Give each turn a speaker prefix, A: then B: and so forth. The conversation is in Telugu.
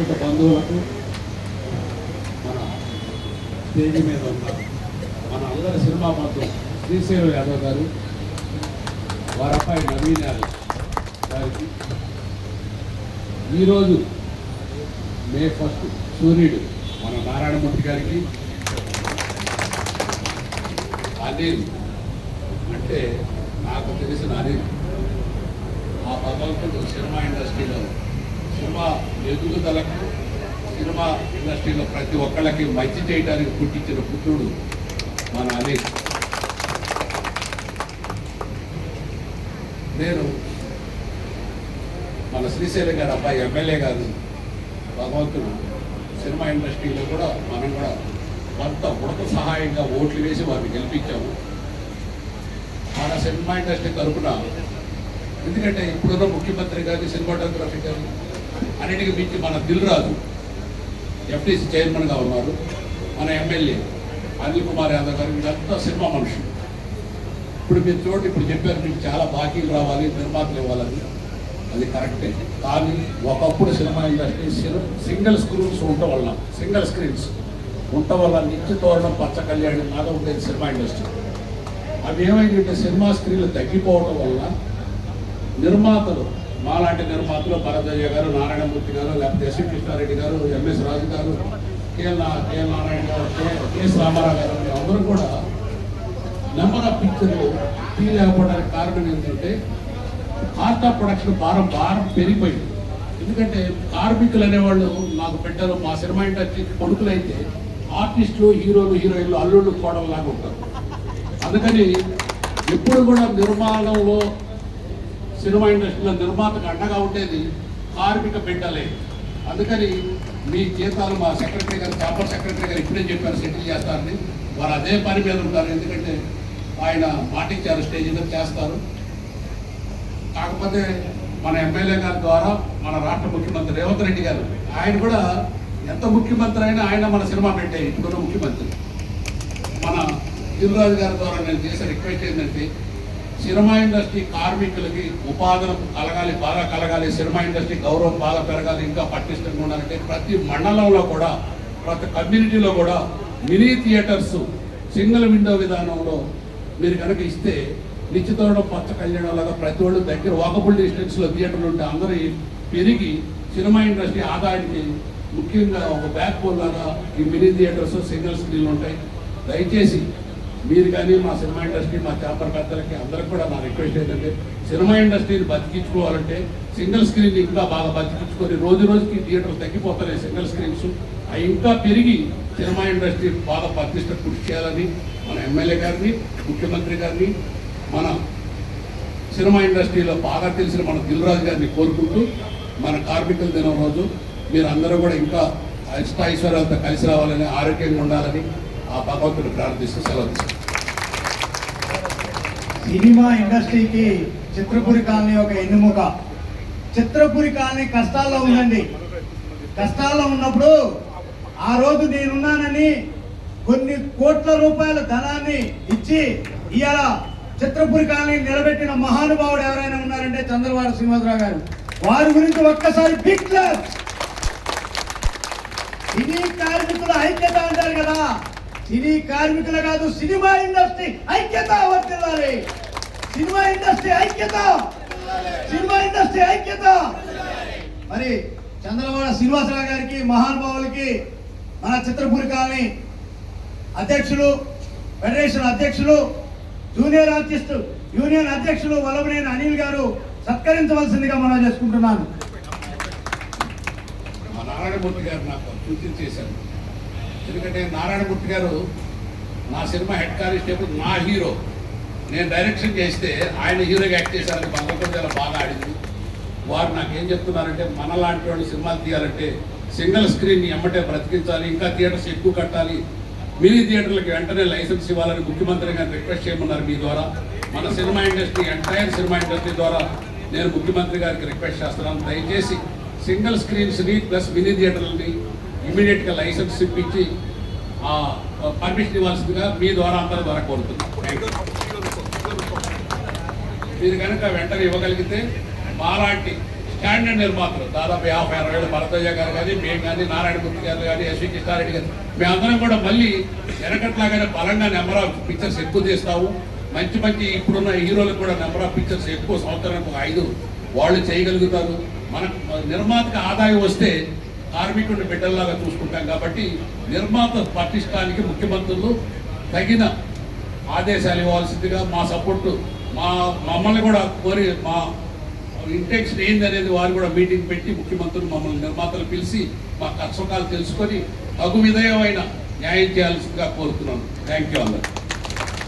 A: కార్మిక బంధువులకు, మన స్టేజ్ మీద ఉన్న మన అందరి సినిమా బంధువు శ్రీశైలం యాదవ్ గారు, వారి అబ్బాయి నవీన్ యాదవ్ గారికి ఈరోజు మే 1 సూర్యుడు మన నారాయణమూర్తి గారికి, అనిల్ అంటే నాకు తెలిసిన అనిల్ ఆ భగవంతుడు సినిమా ఇండస్ట్రీలో సినిమా ఎదుగుదలకు, సినిమా ఇండస్ట్రీలో ప్రతి ఒక్కళ్ళకి మంచి చేయడానికి పుట్టించిన పుత్రుడు మన అనిల్. నేను మన శ్రీశైలం గారు అబ్బాయి ఎమ్మెల్యే గారు భగవంతుడు సినిమా ఇండస్ట్రీలో కూడా మనం కూడా కొంత ఉడత సహాయంగా ఓట్లు వేసి వారిని గెలిపించాము. మన సినిమా ఇండస్ట్రీ తరఫున, ఎందుకంటే ఇప్పుడున్న ముఖ్యమంత్రి గారి సినిమాటోగ్రఫీ గారు అన్నిటికీ మించి మన దిల్ రాజు ఎఫ్టీసీ చైర్మన్గా ఉన్నారు. మన ఎమ్మెల్యే అనిల్ కుమార్ యాదవ్ గారు వీళ్ళంతా సినిమా మనుషులు. ఇప్పుడు మీరు చూడండి, ఇప్పుడు చెప్పారు మీకు చాలా బాకీలు రావాలి, నిర్మాతలు ఇవ్వాలని. అది కరెక్టే, కానీ ఒకప్పుడు సినిమా ఇండస్ట్రీ సింగిల్ స్క్రీన్స్ ఉండటం వల్ల, సింగిల్ స్క్రీన్స్ ఉండటం వల్ల నిత్య తోరణం పచ్చ కళ్యాణం లాగా ఉండేది సినిమా ఇండస్ట్రీ. అవి ఏమైందంటే సినిమా స్క్రీన్లు తగ్గిపోవడం వల్ల నిర్మాతలు, మాలాంటి నిర్మాతలు భరతయ్య గారు, నారాయణమూర్తి గారు, లేకపోతే ఎస్వి కృష్ణారెడ్డి గారు, ఎంఎస్ రాజు గారు, కేఎల్ నారాయణ గారు, కెఎస్ రామారావు గారు, అందరూ కూడా నెంబర్ ఆఫ్ పిక్చర్లు తీయలేకపోవడానికి కారణం ఏంటంటే హార్ట్ ఆఫ్ ప్రొడక్షన్ భారం పెరిగిపోయింది. ఎందుకంటే కార్మికులు అనేవాళ్ళు నాకు పెట్టారు, మా సినిమా ఇండస్ట్రీ కొడుకులు అయితే ఆర్టిస్టులు, హీరోలు, హీరోయిన్లు, అల్లుళ్ళు కోడలాగా ఉంటారు. అందుకని ఎప్పుడు కూడా నిర్మాణంలో, సినిమా ఇండస్ట్రీలో నిర్మాతకు అండగా ఉండేది కార్మిక బిడ్డలే. అందుకని మీ జీతాలు మా సెక్రటరీ గారు, చాంబర్ సెక్రటరీ గారు ఇప్పుడే చెప్పారు సెటిల్ చేస్తారని. వారు అదే పని మీద ఉంటారు, ఎందుకంటే ఆయన మాటిచ్చారు స్టేజ్ మీద చేస్తారు. కాకపోతే మన ఎమ్మెల్యే గారి ద్వారా మన రాష్ట్ర ముఖ్యమంత్రి రేవంత్ రెడ్డి గారు, ఆయన కూడా ఎంత ముఖ్యమంత్రి అయినా ఆయన మన సినిమా పెట్టే ఇప్పుడున్న ముఖ్యమంత్రి. మన దిల్రాజు గారి ద్వారా నేను చేసే రిక్వెస్ట్ ఏంటంటే సినిమా ఇండస్ట్రీ కార్మికులకి ఉపాధులు కలగాలి, బాగా కలగాలి, సినిమా ఇండస్ట్రీ గౌరవం బాగా పెరగాలి, ఇంకా పటిష్టంగా ఉండాలంటే ప్రతి మండలంలో కూడా, ప్రతి కమ్యూనిటీలో కూడా మినీ థియేటర్స్ సింగిల్ విండో విధానంలో మీరు కనుక ఇస్తే నిశ్చితోడ పచ్చ కళ్యాణం లాగా ప్రతి ఒళ్ళు దగ్గర వాకబుల్ డిస్టెన్స్లో థియేటర్లు ఉంటే అందరూ పెరిగి సినిమా ఇండస్ట్రీ ఆదాయానికి ముఖ్యంగా ఒక బ్యాక్ బోన్ లాగా ఈ మినీ థియేటర్స్, సింగిల్ స్క్రీన్లు ఉంటాయి. దయచేసి మీరు కానీ మా సినిమా ఇండస్ట్రీ, మా చాంబర్ పెద్దలకి అందరికి కూడా నా రిక్వెస్ట్ ఏంటంటే సినిమా ఇండస్ట్రీని బతికించుకోవాలంటే సింగిల్ స్క్రీన్ ఇంకా బాగా బతికించుకొని, రోజు రోజుకి థియేటర్లు తగ్గిపోతున్నాయి సింగిల్ స్క్రీన్స్, అవి ఇంకా పెరిగి సినిమా ఇండస్ట్రీ బాగా ప్రతిష్ట కృషి చేయాలని మన ఎమ్మెల్యే గారిని, ముఖ్యమంత్రి గారిని, మన సినిమా ఇండస్ట్రీలో బాగా తెలిసిన మన దిల్రాజు గారిని కోరుకుంటూ, మన కార్మికుల దినం రోజు మీరు అందరూ కూడా ఇంకా ఐశ్వర్యాలతో కలిసి రావాలని, ఆరోగ్యంగా ఉండాలని ఆ భగవంతుడు ప్రార్థిస్తూ సెలవు.
B: సినిమా ఇండస్ట్రీకి చిత్రపురి కాలనీ ఒక ఎన్నుముక. చిత్రపురి కాలనీ కష్టాల్లో ఉందండి. కష్టాల్లో ఉన్నప్పుడు ఆ రోజు నేనున్నానని కొన్ని కోట్ల రూపాయల ధనాన్ని ఇచ్చి ఇవాళ చిత్రపురి కాలనీ నిలబెట్టిన మహానుభావుడు ఎవరైనా ఉన్నారంటే చంద్రబాబు శ్రీనివాసరావు గారు. వారి గురించి ఒక్కసారి బిగ్ క్లాప్. సినీ కార్మికుల ఐక్యత అంటారు కదా, సినీ కార్మికులు కాదు, సినిమా ఇండస్ట్రీ ఐక్యత వర్తిల్లాలి. సినిమా ఇండస్ట్రీ ఐక్యత, సినిమా ఇండస్ట్రీ ఐక్యత. మరి చంద్రబాబు శ్రీనివాసరావు గారికి, మహానుభావులకి, మన చిత్రపురి కాలనీ అధ్యక్షులు, ఫెడరేషన్ అధ్యక్షులు, జూనియర్ ఆర్టిస్ట్ యూనియన్ అధ్యక్షులు వల్లభనేని అనిల్ గారు సత్కరించవలసిందిగా మనం చేసుకుంటున్నాను.
A: మా నారాయణమూర్తి గారు నాకు సూచన చేశారు. ఎందుకంటే నారాయణమూర్తి గారు నా సినిమా హెడ్ కానిస్టేబుల్, నా హీరో. నేను డైరెక్షన్ చేస్తే ఆయన హీరోగా యాక్ట్ చేశారని బంగారు చాలా బాగా ఆడింది. వారు నాకేం చెప్తున్నారంటే మనలాంటి వాళ్ళు సినిమాలు తీయాలంటే సింగిల్ స్క్రీన్ ఎమ్మటే బ్రతికించాలి, ఇంకా థియేటర్స్ ఎక్కువ కట్టాలి, మినీ థియేటర్లకు వెంటనే లైసెన్స్ ఇవ్వాలని ముఖ్యమంత్రి గారిని రిక్వెస్ట్ చేయమన్నారు. మీ ద్వారా మన cinema industry, entire cinema industry ద్వారా నేను ముఖ్యమంత్రి గారికి రిక్వెస్ట్ చేస్తున్నాను. దయచేసి సింగిల్ స్క్రీన్స్ని ప్లస్ మినీ థియేటర్లని ఇమీడియట్గా లైసెన్స్ ఇప్పించి పర్మిషన్ ఇవ్వాల్సిందిగా మీ ద్వారా అందరి ద్వారా కోరుతున్నాను. మీరు కనుక వెంటనే ఇవ్వగలిగితే మాలాంటి స్టాండర్డ్ నిర్మాతలు దాదాపు 50-60 ఏళ్ళు భరతయ్య గారు కానీ మేము కానీ నారాయణమూర్తి గారు కానీ ఎస్వి కృష్ణారెడ్డి గారు మేమందరం కూడా మళ్ళీ వెనకట్లాగానే బలంగా నెంబర్ ఆఫ్ పిక్చర్స్ ఎక్కువ తీస్తాము. మంచి మంచి ఇప్పుడున్న హీరోలకు కూడా నెంబర్ ఆఫ్ పిక్చర్స్ ఎక్కువ, సంవత్సరానికి 5 వాళ్ళు చేయగలుగుతారు. మనకు నిర్మాతకు ఆదాయం వస్తే కార్మికుడిని బిడ్డల్లాగా చూసుకుంటాం. కాబట్టి నిర్మాత పటిష్టానికి ముఖ్యమంత్రులు తగిన ఆదేశాలు ఇవ్వాల్సిందిగా మా సపోర్టు మమ్మల్ని కూడా కోరి మా ఇంటెన్షన్ ఏంది అనేది వారు కూడా మీటింగ్ పెట్టి ముఖ్యమంత్రులు మమ్మల్ని నిర్మాతలు పిలిచి మా కష్టకాలు తెలుసుకొని తగు విధేయమైన న్యాయం చేయాల్సిందిగా కోరుతున్నాను. థ్యాంక్ యూ అందరూ.